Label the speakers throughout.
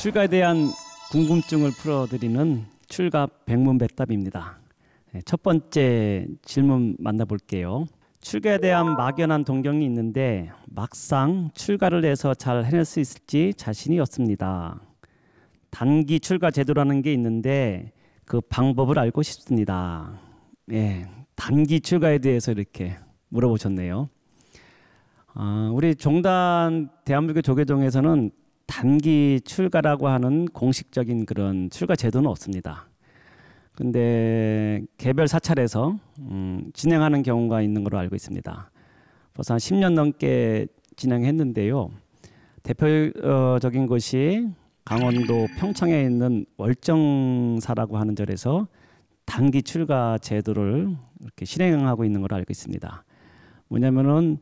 Speaker 1: 출가에 대한 궁금증을 풀어드리는 출가 백문백답입니다. 첫 번째 질문 만나볼게요. 출가에 대한 막연한 동경이 있는데 막상 출가를 해서 잘 해낼 수 있을지 자신이 없습니다. 단기 출가 제도라는 게 있는데 그 방법을 알고 싶습니다. 단기 출가에 대해서 이렇게 물어보셨네요. 우리 종단 대한민국 조계종에서는 단기 출가라고 하는 공식적인 그런 출가 제도는 없습니다. 근데 개별 사찰에서 진행하는 경우가 있는 걸로 알고 있습니다. 벌써 한 10년 넘게 진행했는데요. 대표적인 곳이 강원도 평창에 있는 월정사라고 하는 절에서 단기 출가 제도를 이렇게 실행하고 있는 걸로 알고 있습니다. 뭐냐면은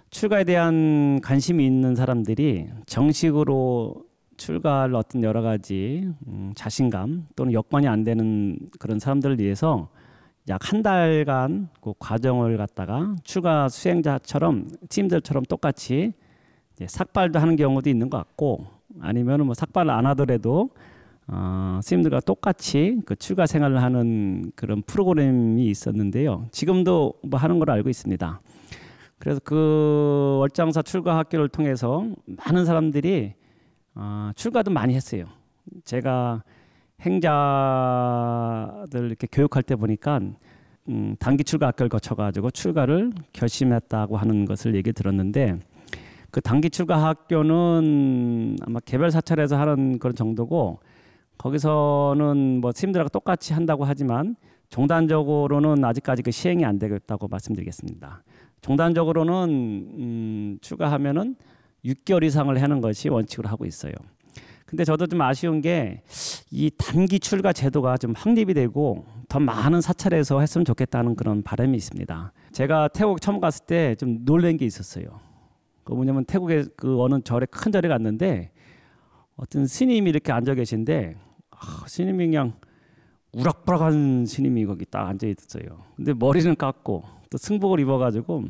Speaker 1: 출가에 대한 관심이 있는 사람들이 정식으로 출가할 어떤 여러 가지 자신감 또는 여건이 안 되는 그런 사람들을 위해서 약 한 달간 그 과정을 갖다가 출가 수행자처럼 팀들처럼 똑같이 이제 삭발도 하는 경우도 있는 것 같고, 아니면 뭐 삭발을 안 하더라도 스님들과 똑같이 그 출가 생활을 하는 그런 프로그램이 있었는데요. 지금도 뭐 하는 걸 알고 있습니다. 그래서 그 월장사 출가 학교를 통해서 많은 사람들이 출가도 많이 했어요. 제가 행자들 이렇게 교육할 때 보니까 단기 출가 학교를 거쳐가지고 출가를 결심했다고 하는 것을 얘기 들었는데, 그 단기 출가 학교는 아마 개별 사찰에서 하는 그런 정도고, 거기서는 뭐 스님들하고 똑같이 한다고 하지만 종단적으로는 아직까지 그 시행이 안 되겠다고 말씀드리겠습니다. 종단적으로는 출가하면은 6개월 이상을 하는 것이 원칙으로 하고 있어요. 근데 저도 좀 아쉬운 게 이 단기 출가 제도가 좀 확립이 되고 더 많은 사찰에서 했으면 좋겠다는 그런 바람이 있습니다. 제가 태국 처음 갔을 때 좀 놀란 게 있었어요. 그 뭐냐면 태국에 그 어느 절에 큰 절에 갔는데 어떤 스님이 이렇게 앉아 계신데 스님이 그냥 우락부락한 스님이 거기 딱 앉아 있었어요. 근데 머리는 깎고 또 승복을 입어가지고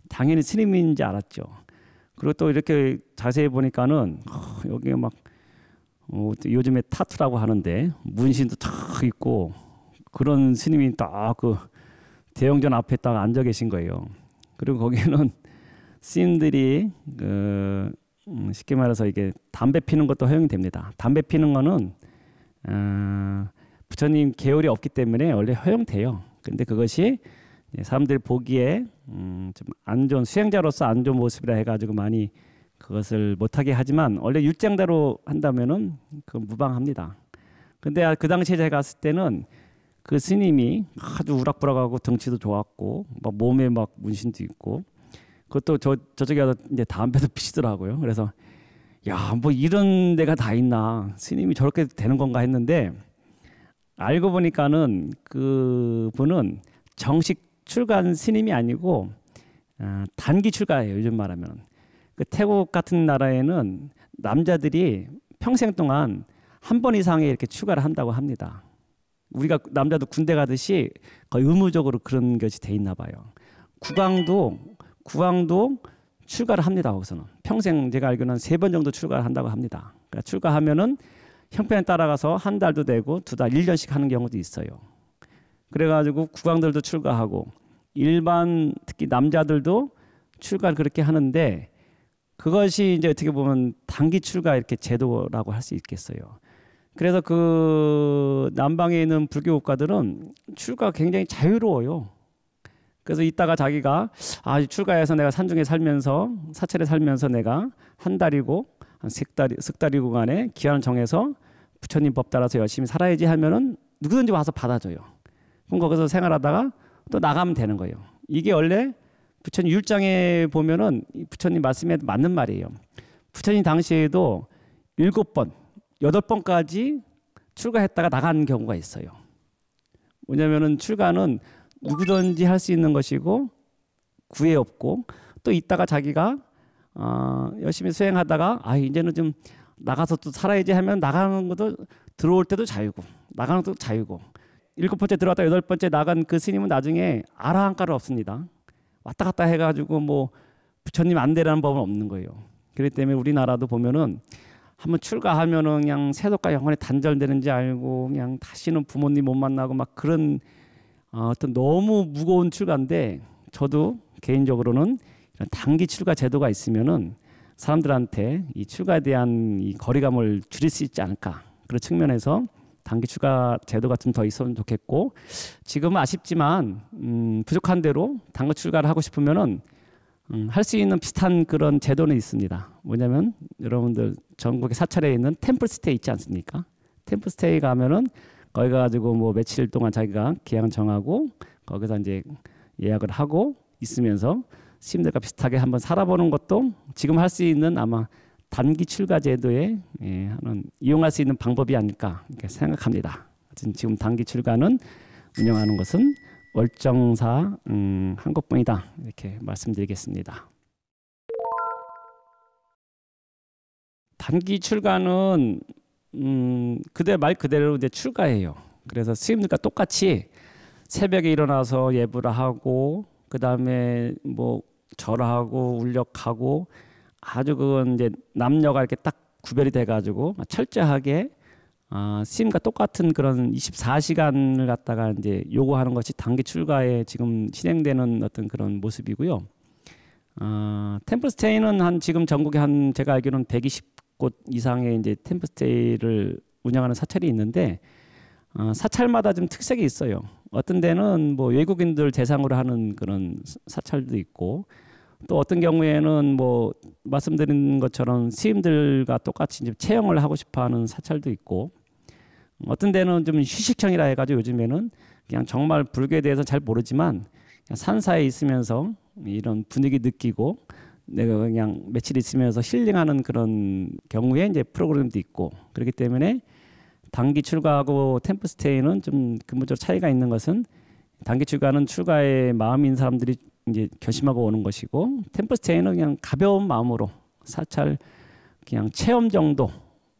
Speaker 1: 당연히 스님인지 알았죠. 그리고 또 이렇게 자세히 보니까는 여기에 막 요즘에 타투라고 하는데 문신도 탁 있고 그런 스님이 딱 그 대형전 앞에 딱 앉아 계신 거예요. 그리고 거기는 스님들이 쉽게 말해서 이게 담배 피는 것도 허용이 됩니다. 담배 피는 거는 부처님 계율이 없기 때문에 원래 허용돼요. 근데 그것이 사람들이 보기에 좀 안 좋은 수행자로서 안 좋은 모습이라 해가지고 많이 그것을 못하게 하지만 원래 율장대로 한다면은 그 무방합니다. 근데 그 당시에 제가 갔을 때는 그 스님이 아주 우락부락하고 덩치도 좋았고 막 몸에 막 문신도 있고 그것도 저쪽에 가서 이제 담배도 피시더라고요. 그래서 야, 뭐 이런 데가 다 있나, 스님이 저렇게 되는 건가 했는데 알고 보니까는 그 분은 정식 출가한 스님이 아니고 단기 출가예요. 요즘 말하면 그 태국 같은 나라에는 남자들이 평생 동안 한 번 이상의 이렇게 출가를 한다고 합니다. 우리가 남자도 군대 가듯이 거의 의무적으로 그런 것이 돼 있나 봐요. 국왕도 출가를 합니다. 거기서는 평생 제가 알기로는 3번 정도 출가를 한다고 합니다. 그러니까 출가하면은 형편에 따라가서 한 달도 되고 2달, 1년씩 하는 경우도 있어요. 그래가지고 국왕들도 출가하고 일반 특히 남자들도 출가를 그렇게 하는데 그것이 이제 어떻게 보면 단기 출가 이렇게 제도라고 할 수 있겠어요. 그래서 그 남방에 있는 불교 국가들은 출가가 굉장히 자유로워요. 그래서 이따가 자기가 출가해서 내가 산중에 살면서 사찰에 살면서 내가 한 달이고 한 석 달이고 간에 기한을 정해서 부처님 법 따라서 열심히 살아야지 하면은 누구든지 와서 받아줘요. 그럼 거기서 생활하다가 또 나가면 되는 거예요. 이게 원래 부처님 율장에 보면은 부처님 말씀에 맞는 말이에요. 부처님 당시에도 7번, 8번까지 출가했다가 나간 경우가 있어요. 뭐냐면은 출가는 누구든지 할 수 있는 것이고 구애 없고 또 이따가 자기가 열심히 수행하다가 이제는 좀 나가서 또 살아야지 하면 나가는 것도 들어올 때도 자유고 나가는 것도 자유고 7번째 들어왔다 8번째 나간 그 스님은 나중에 아라한가를 없습니다. 왔다 갔다 해가지고 뭐 부처님 안 되라는 법은 없는 거예요. 그렇기 때문에 우리나라도 보면은 한번 출가하면은 그냥 세속과 영원히 단절되는지 알고 그냥 다시는 부모님 못 만나고 막 그런 어떤 너무 무거운 출가인데 저도 개인적으로는 이런 단기 출가 제도가 있으면은 사람들한테 이 출가에 대한 이 거리감을 줄일 수 있지 않을까 그런 측면에서 단기 출가 제도가 좀 더 있었으면 좋겠고 지금은 아쉽지만 부족한 대로 단기 출가를 하고 싶으면은 할 수 있는 비슷한 그런 제도는 있습니다. 뭐냐면 여러분들 전국에 사찰에 있는 템플스테이 있지 않습니까? 템플스테이 가면은 거기 가지고 뭐 며칠 동안 자기가 기한 정하고 거기서 이제 예약을 하고 있으면서 스님들과 비슷하게 한번 살아보는 것도 지금 할 수 있는 아마 단기 출가 제도에 하는 이용할 수 있는 방법이 아닐까 이렇게 생각합니다. 지금 단기 출가는 운영하는 것은 월정사 한 곳뿐이다 이렇게 말씀드리겠습니다. 단기 출가는 그대 말 그대로 이제 출가예요. 그래서 스님들과 똑같이 새벽에 일어나서 예불을 하고 그 다음에 뭐 절하고 울력하고 아주 그건 이제 남녀가 이렇게 딱 구별이 돼가지고 철저하게 스님과 똑같은 그런 24시간을 갖다가 이제 요구하는 것이 단기 출가에 지금 실행되는 어떤 그런 모습이고요. 템플스테이는 한 지금 전국에 한 제가 알기로는 120곳 이상의 이제 템플스테이를 운영하는 사찰이 있는데 사찰마다 좀 특색이 있어요. 어떤 데는 뭐 외국인들 대상으로 하는 그런 사찰도 있고 또 어떤 경우에는 뭐 말씀드린 것처럼 스님들과 똑같이 이제 체험을 하고 싶어하는 사찰도 있고 어떤 데는 좀 휴식형이라 해가지고 요즘에는 그냥 정말 불교에 대해서 잘 모르지만 그냥 산사에 있으면서 이런 분위기 느끼고 내가 그냥 며칠 있으면서 힐링하는 그런 경우에 이제 프로그램도 있고 그렇기 때문에 단기 출가하고 템플스테이는 좀 근본적으로 차이가 있는 것은 단기 출가는 출가에 마음인 사람들이 이제 결심하고 오는 것이고 템플스테이는 그냥 가벼운 마음으로 사찰 그냥 체험 정도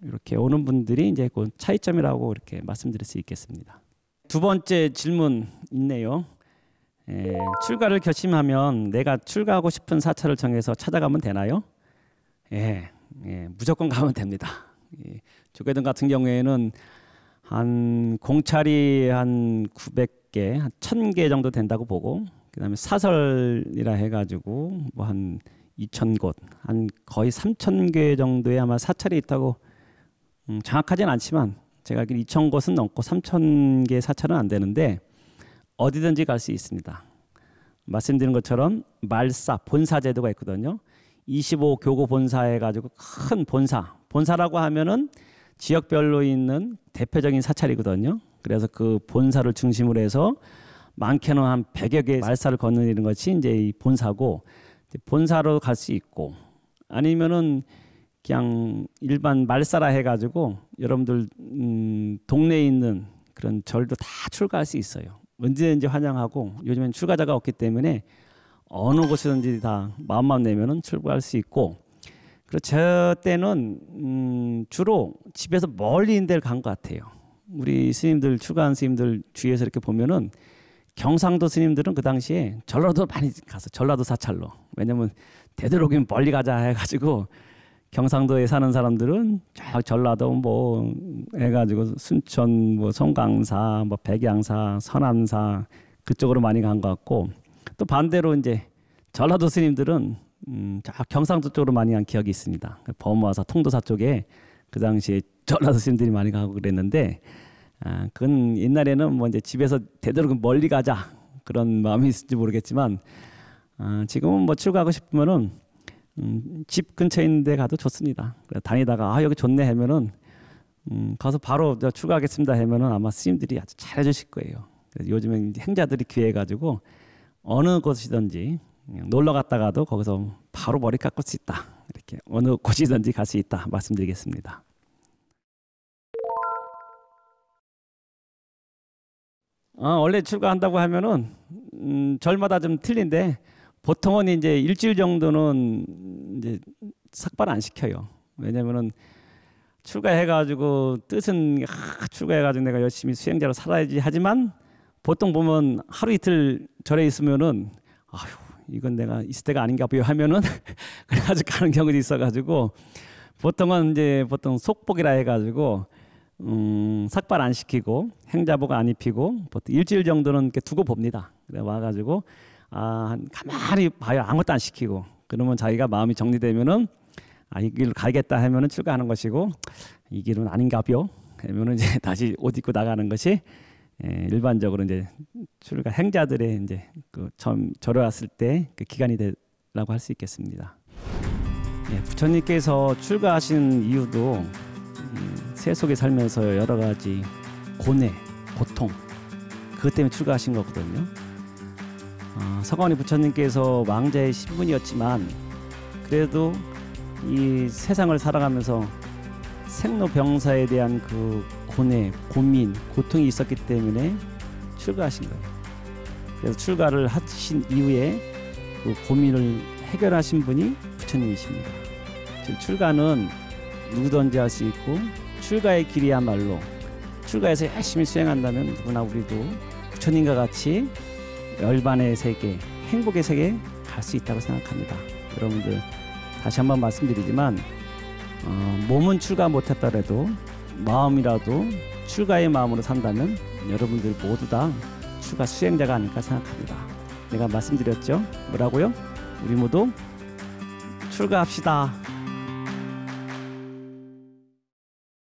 Speaker 1: 이렇게 오는 분들이 이제 그 차이점이라고 이렇게 말씀드릴 수 있겠습니다. 두 번째 질문 있네요. 출가를 결심하면 내가 출가하고 싶은 사찰을 정해서 찾아가면 되나요? 무조건 가면 됩니다. 조계동 같은 경우에는 한 공찰이 한 900개, 한 1000개 정도 된다고 보고 그다음에 사설이라 해가지고 뭐 한 2000곳, 한 거의 3000개 정도의 아마 사찰이 있다고 정확하진 않지만 제가 알기로 2000곳은 넘고 3000개 사찰은 안 되는데 어디든지 갈 수 있습니다. 말씀드린 것처럼 말사, 본사 제도가 있거든요. 25교구 본사 해가지고 큰 본사라고 하면은 지역별로 있는 대표적인 사찰이거든요. 그래서 그 본사를 중심으로 해서 많게는 한 100여 개의 말사를 거느리는 것이 이제 이 본사고 본사로 갈 수 있고 아니면은 그냥 일반 말사라 해가지고 여러분들 동네에 있는 그런 절도 다 출가할 수 있어요. 언제든지 환영하고 요즘엔 출가자가 없기 때문에 어느 곳이든지 다 마음만 내면은 출가할 수 있고 그리고 저 때는 주로 집에서 멀리 있는 데를 간 것 같아요. 우리 스님들 출가한 스님들 주위에서 이렇게 보면은 경상도 스님들은 그 당시에 전라도 많이 가서 전라도 사찰로 왜냐면 되도록이면 멀리 가자 해가지고 경상도에 사는 사람들은 쫙 전라도 뭐 해가지고 순천 뭐 송강사 뭐 백양사 선암사 그쪽으로 많이 간 것 같고 또 반대로 이제 전라도 스님들은 쫙 경상도 쪽으로 많이 간 기억이 있습니다. 범화사 통도사 쪽에 그 당시에 전라도 스님들이 많이 가고 그랬는데 그건 옛날에는 뭐 이제 집에서 되도록 멀리 가자 그런 마음이 있을지 모르겠지만 지금은 뭐 출가하고 싶으면은 집 근처에 있는 데 가도 좋습니다. 다니다가 여기 좋네 하면은 가서 바로 출가하겠습니다 하면은 아마 스님들이 아주 잘해 주실 거예요. 요즘엔 행자들이 귀해가지고 어느 곳이든지 놀러 갔다가도 거기서 바로 머리 깎을 수 있다. 이렇게 어느 곳이든지 갈 수 있다 말씀드리겠습니다. 원래 출가한다고 하면은 절마다 좀 틀린데 보통은 이제 일주일 정도는 이제 삭발 안 시켜요. 왜냐면은 출가해가지고 뜻은 출가해가지고 내가 열심히 수행자로 살아야지 하지만 보통 보면 하루 이틀 절에 있으면은 이건 내가 있을 때가 아닌가 보여 하면은 그래가지고 가는 경우도 있어가지고 보통 속복이라 해가지고 삭발 안 시키고 행자복 안 입히고 보통 일주일 정도는 이렇게 두고 봅니다. 그래 와가지고 가만히 봐요. 아무것도 안 시키고 그러면 자기가 마음이 정리되면은 이 길로 가야겠다 하면은 출가하는 것이고 이 길은 아닌가벼 하면은 이제 다시 옷 입고 나가는 것이 일반적으로 이제 출가 행자들의 이제 그 처음 절여왔을 때 그 기간이 되라고 할 수 있겠습니다. 부처님께서 출가하신 이유도 세속에 살면서 여러 가지 고뇌, 고통 그것 때문에 출가하신 거거든요. 서가모니 부처님께서 왕자의 신분이었지만 그래도 이 세상을 살아가면서 생로병사에 대한 그 고뇌, 고민, 고통이 있었기 때문에 출가하신 거예요. 그래서 출가를 하신 이후에 그 고민을 해결하신 분이 부처님이십니다. 즉 출가는 누구든지 할 수 있고 출가의 길이야말로 출가해서 열심히 수행한다면 누구나 우리도 부처님과 같이 열반의 세계, 행복의 세계에 갈 수 있다고 생각합니다. 여러분들 다시 한번 말씀드리지만 몸은 출가 못했더라도 마음이라도 출가의 마음으로 산다면 여러분들 모두 다 출가 수행자가 아닐까 생각합니다. 내가 말씀드렸죠? 뭐라고요? 우리 모두 출가합시다.